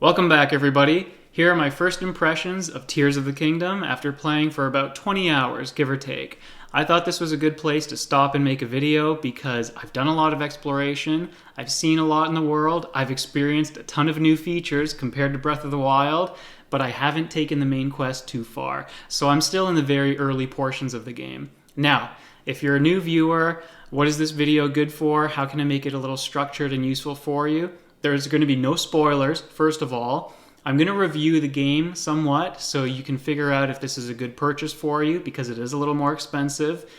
Welcome back, everybody. Here are my first impressions of Tears of the Kingdom after playing for about 20 hours, give or take. I thought this was a good place to stop and make a video because I've done a lot of exploration, I've seen a lot in the world, I've experienced a ton of new features compared to Breath of the Wild, but I haven't taken the main quest too far, so I'm still in the very early portions of the game. Now, if you're a new viewer, what is this video good for? How can I make it a little structured and useful for you? There's going to be no spoilers, first of all. I'm going to review the game somewhat so you can figure out if this is a good purchase for you because it is a little more expensive.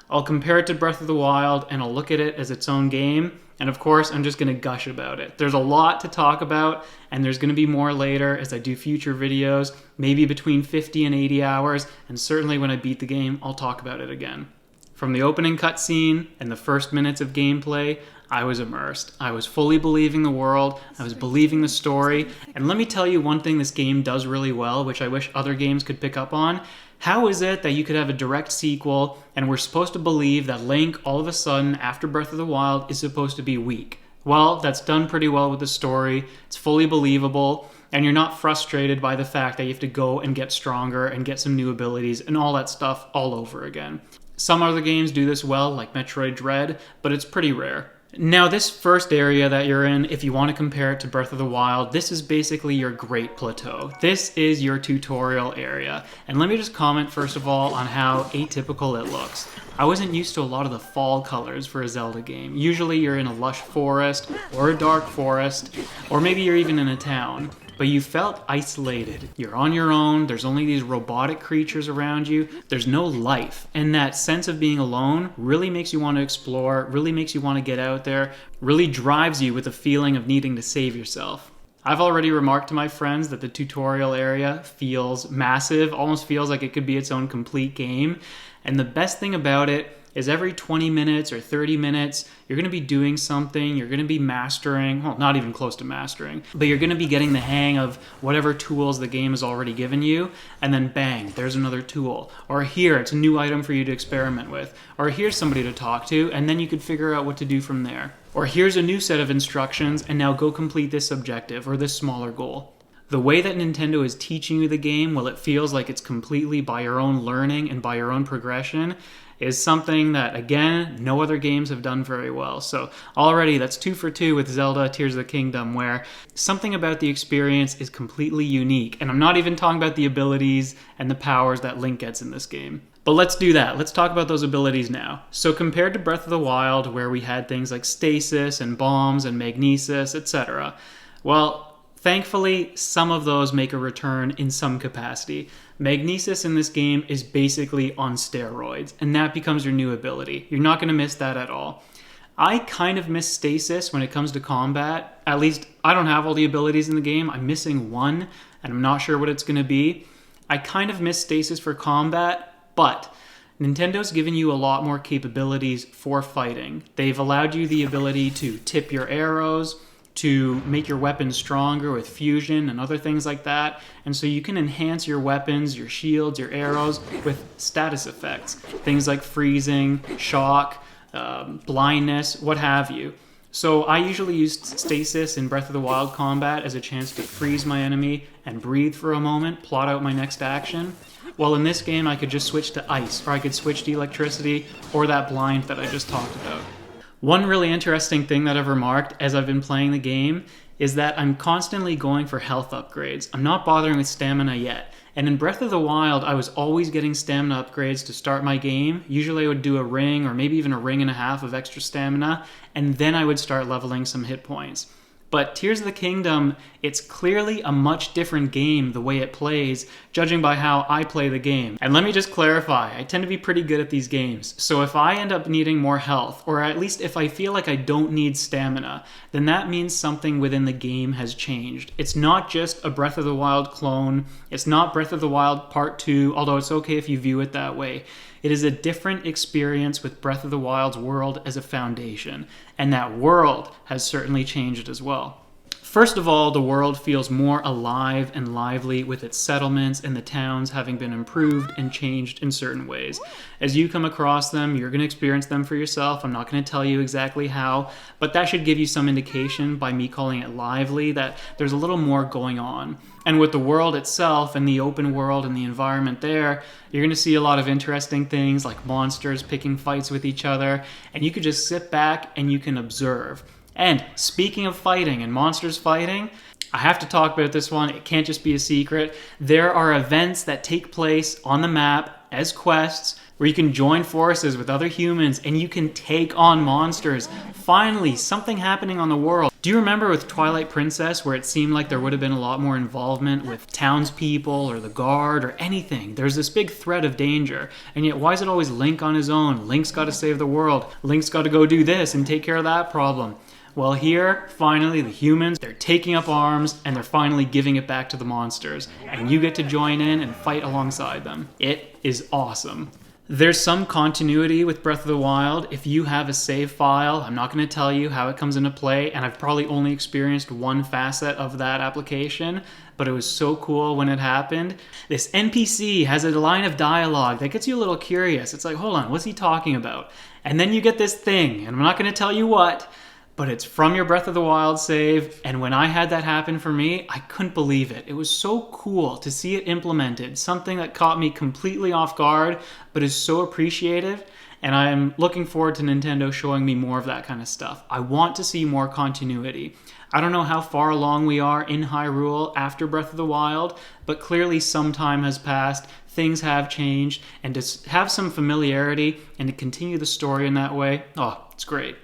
I'll compare it to Breath of the Wild and I'll look at it as its own game. And of course, I'm just going to gush about it. There's a lot to talk about and there's going to be more later as I do future videos, maybe between 50 and 80 hours. And certainly when I beat the game, I'll talk about it again. From the opening cutscene and the first minutes of gameplay, I was immersed. I was fully believing the world, I was believing the story, and let me tell you one thing this game does really well, which I wish other games could pick up on. How is it that you could have a direct sequel, and we're supposed to believe that Link, all of a sudden, after Breath of the Wild, is supposed to be weak? Well, that's done pretty well with the story, it's fully believable, and you're not frustrated by the fact that you have to go and get stronger and get some new abilities and all that stuff all over again. Some other games do this well, like Metroid Dread, but it's pretty rare. Now, this first area that you're in, if you want to compare it to Breath of the Wild, this is basically your Great Plateau. This is your tutorial area. And let me just comment, first of all, on how atypical it looks. I wasn't used to a lot of the fall colors for a Zelda game. Usually you're in a lush forest, or a dark forest, or maybe you're even in a town. But you felt isolated. You're on your own, there's only these robotic creatures around you, there's no life. And that sense of being alone really makes you want to explore, really makes you want to get out there, really drives you with a feeling of needing to save yourself. I've already remarked to my friends that the tutorial area feels massive, almost feels like it could be its own complete game. And the best thing about it is every 20 minutes or 30 minutes, you're going to be doing something, you're going to be mastering, well, not even close to mastering, but you're going to be getting the hang of whatever tools the game has already given you, and then bang, there's another tool. Or here, it's a new item for you to experiment with. Or here's somebody to talk to, and then you could figure out what to do from there. Or here's a new set of instructions, and now go complete this objective or this smaller goal. The way that Nintendo is teaching you the game, well, it feels like it's completely by your own learning and by your own progression, is something that, again, no other games have done very well. So already that's 2 for 2 with Zelda Tears of the Kingdom, where something about the experience is completely unique. And I'm not even talking about the abilities and the powers that Link gets in this game. But let's do that. Let's talk about those abilities now. So compared to Breath of the Wild, where we had things like stasis and bombs and magnesis, etc., well, thankfully, some of those make a return in some capacity. Magnesis in this game is basically on steroids, and that becomes your new ability. You're not going to miss that at all. I kind of miss stasis when it comes to combat. At least, I don't have all the abilities in the game. I'm missing one, and I'm not sure what it's going to be. I kind of miss stasis for combat, but Nintendo's given you a lot more capabilities for fighting. They've allowed you the ability to tip your arrows, to make your weapons stronger with fusion and other things like that. And so you can enhance your weapons, your shields, your arrows with status effects. Things like freezing, shock, blindness, what have you. So I usually use stasis in Breath of the Wild combat as a chance to freeze my enemy and breathe for a moment, plot out my next action. While in this game I could just switch to ice, or I could switch to electricity, or that blind that I just talked about. One really interesting thing that I've remarked as I've been playing the game is that I'm constantly going for health upgrades. I'm not bothering with stamina yet. And in Breath of the Wild, I was always getting stamina upgrades to start my game. Usually I would do a ring or maybe even a ring and a half of extra stamina, and then I would start leveling some hit points. But Tears of the Kingdom, it's clearly a much different game the way it plays, judging by how I play the game. And let me just clarify, I tend to be pretty good at these games. So if I end up needing more health, or at least if I feel like I don't need stamina, then that means something within the game has changed. It's not just a Breath of the Wild clone, it's not Breath of the Wild Part 2, although it's okay if you view it that way. It is a different experience with Breath of the Wild's world as a foundation, and that world has certainly changed as well. First of all, the world feels more alive and lively with its settlements and the towns having been improved and changed in certain ways. As you come across them, you're going to experience them for yourself. I'm not going to tell you exactly how, but that should give you some indication by me calling it lively that there's a little more going on. And with the world itself and the open world and the environment there, you're going to see a lot of interesting things like monsters picking fights with each other, and you could just sit back and you can observe. And speaking of fighting and monsters fighting, I have to talk about this one. It can't just be a secret. There are events that take place on the map as quests where you can join forces with other humans and you can take on monsters. Finally, something happening on the world. Do you remember with Twilight Princess where it seemed like there would have been a lot more involvement with townspeople or the guard or anything? There's this big threat of danger, and yet why is it always Link on his own? Link's got to save the world. Link's got to go do this and take care of that problem. Well, here, finally, the humans, they're taking up arms and they're finally giving it back to the monsters. And you get to join in and fight alongside them. It is awesome. There's some continuity with Breath of the Wild. If you have a save file, I'm not going to tell you how it comes into play, and I've probably only experienced one facet of that application, but it was so cool when it happened. This NPC has a line of dialogue that gets you a little curious. It's like, hold on, what's he talking about? And then you get this thing, and I'm not going to tell you what, but it's from your Breath of the Wild save, and when I had that happen for me, I couldn't believe it. It was so cool to see it implemented, something that caught me completely off guard, but is so appreciative, and I'm looking forward to Nintendo showing me more of that kind of stuff. I want to see more continuity. I don't know how far along we are in Hyrule after Breath of the Wild, but clearly some time has passed, things have changed, and to have some familiarity and to continue the story in that way, oh, it's great.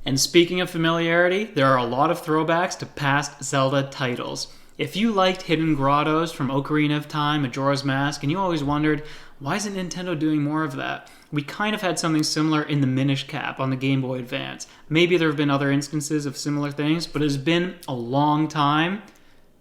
And speaking of familiarity, there are a lot of throwbacks to past Zelda titles. If you liked Hidden Grottos from Ocarina of Time, Majora's Mask, and you always wondered, why isn't Nintendo doing more of that? We kind of had something similar in the Minish Cap on the Game Boy Advance. Maybe there have been other instances of similar things, but it's been a long time.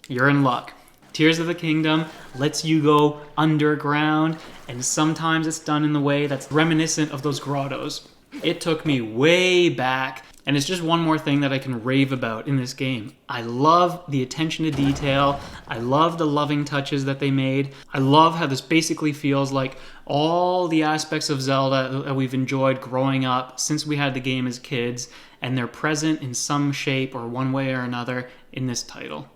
You're in luck. Tears of the Kingdom lets you go underground, and sometimes it's done in the way that's reminiscent of those grottos. It took me way back, and it's just one more thing that I can rave about in this game. I love the attention to detail. I love the loving touches that they made. I love how this basically feels like all the aspects of Zelda that we've enjoyed growing up since we had the game as kids, and they're present in some shape or one way or another in this title.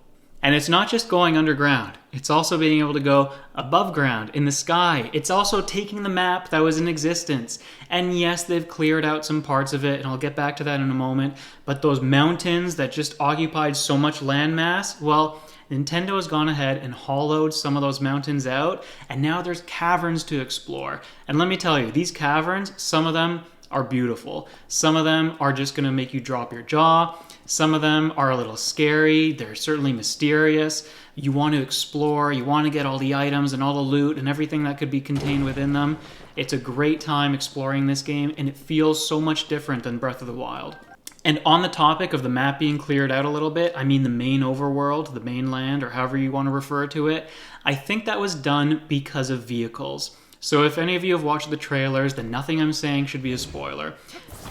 And it's not just going underground. It's also being able to go above ground, in the sky. It's also taking the map that was in existence. And yes, they've cleared out some parts of it, and I'll get back to that in a moment. But those mountains that just occupied so much landmass, well, Nintendo has gone ahead and hollowed some of those mountains out, and now there's caverns to explore. And let me tell you, these caverns, some of them are beautiful. Some of them are just going to make you drop your jaw. Some of them are a little scary. They're certainly mysterious. You want to explore. You want to get all the items and all the loot and everything that could be contained within them. It's a great time exploring this game, and it feels so much different than Breath of the Wild. And on the topic of the map being cleared out a little bit, I mean the main overworld, the mainland, or however you want to refer to it, I think that was done because of vehicles. So if any of you have watched the trailers, then nothing I'm saying should be a spoiler.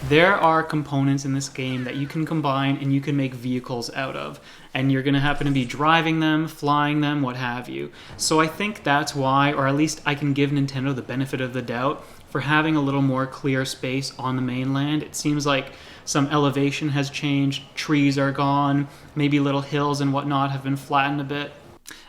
There are components in this game that you can combine and you can make vehicles out of. And you're going to happen to be driving them, flying them, what have you. So I think that's why, or at least I can give Nintendo the benefit of the doubt for having a little more clear space on the mainland. It seems like some elevation has changed, trees are gone, maybe little hills and whatnot have been flattened a bit.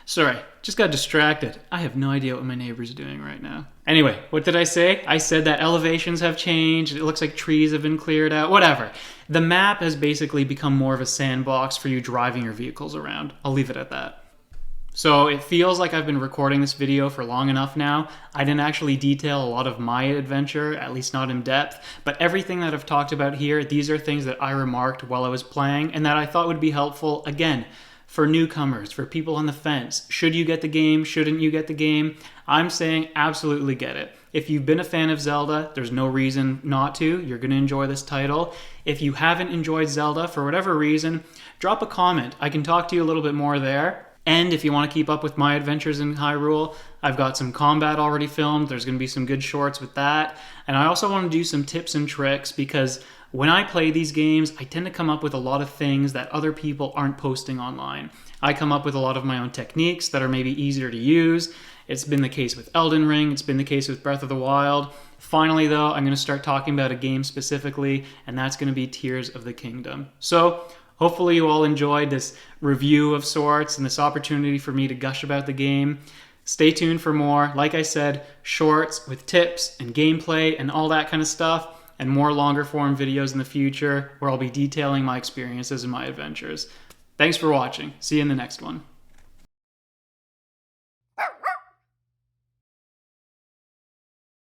Sorry, just got distracted. I have no idea what my neighbor's doing right now. Anyway, what did I say? I said that elevations have changed. It looks like trees have been cleared out. Whatever. The map has basically become more of a sandbox for you driving your vehicles around. I'll leave it at that. So it feels like I've been recording this video for long enough now. I didn't actually detail a lot of my adventure, at least not in depth, but everything that I've talked about here, these are things that I remarked while I was playing and that I thought would be helpful, again, for newcomers, for people on the fence. Should you get the game? Shouldn't you get the game? I'm saying absolutely get it. If you've been a fan of Zelda, there's no reason not to. You're going to enjoy this title. If you haven't enjoyed Zelda for whatever reason, drop a comment. I can talk to you a little bit more there. And if you want to keep up with my adventures in Hyrule, I've got some combat already filmed. There's going to be some good shorts with that. And I also want to do some tips and tricks because when I play these games, I tend to come up with a lot of things that other people aren't posting online. I come up with a lot of my own techniques that are maybe easier to use. It's been the case with Elden Ring. It's been the case with Breath of the Wild. Finally, though, I'm going to start talking about a game specifically, and that's going to be Tears of the Kingdom. So hopefully you all enjoyed this review of sorts and this opportunity for me to gush about the game. Stay tuned for more. Like I said, shorts with tips and gameplay and all that kind of stuff, and more longer form videos in the future where I'll be detailing my experiences and my adventures. Thanks for watching. See you in the next one.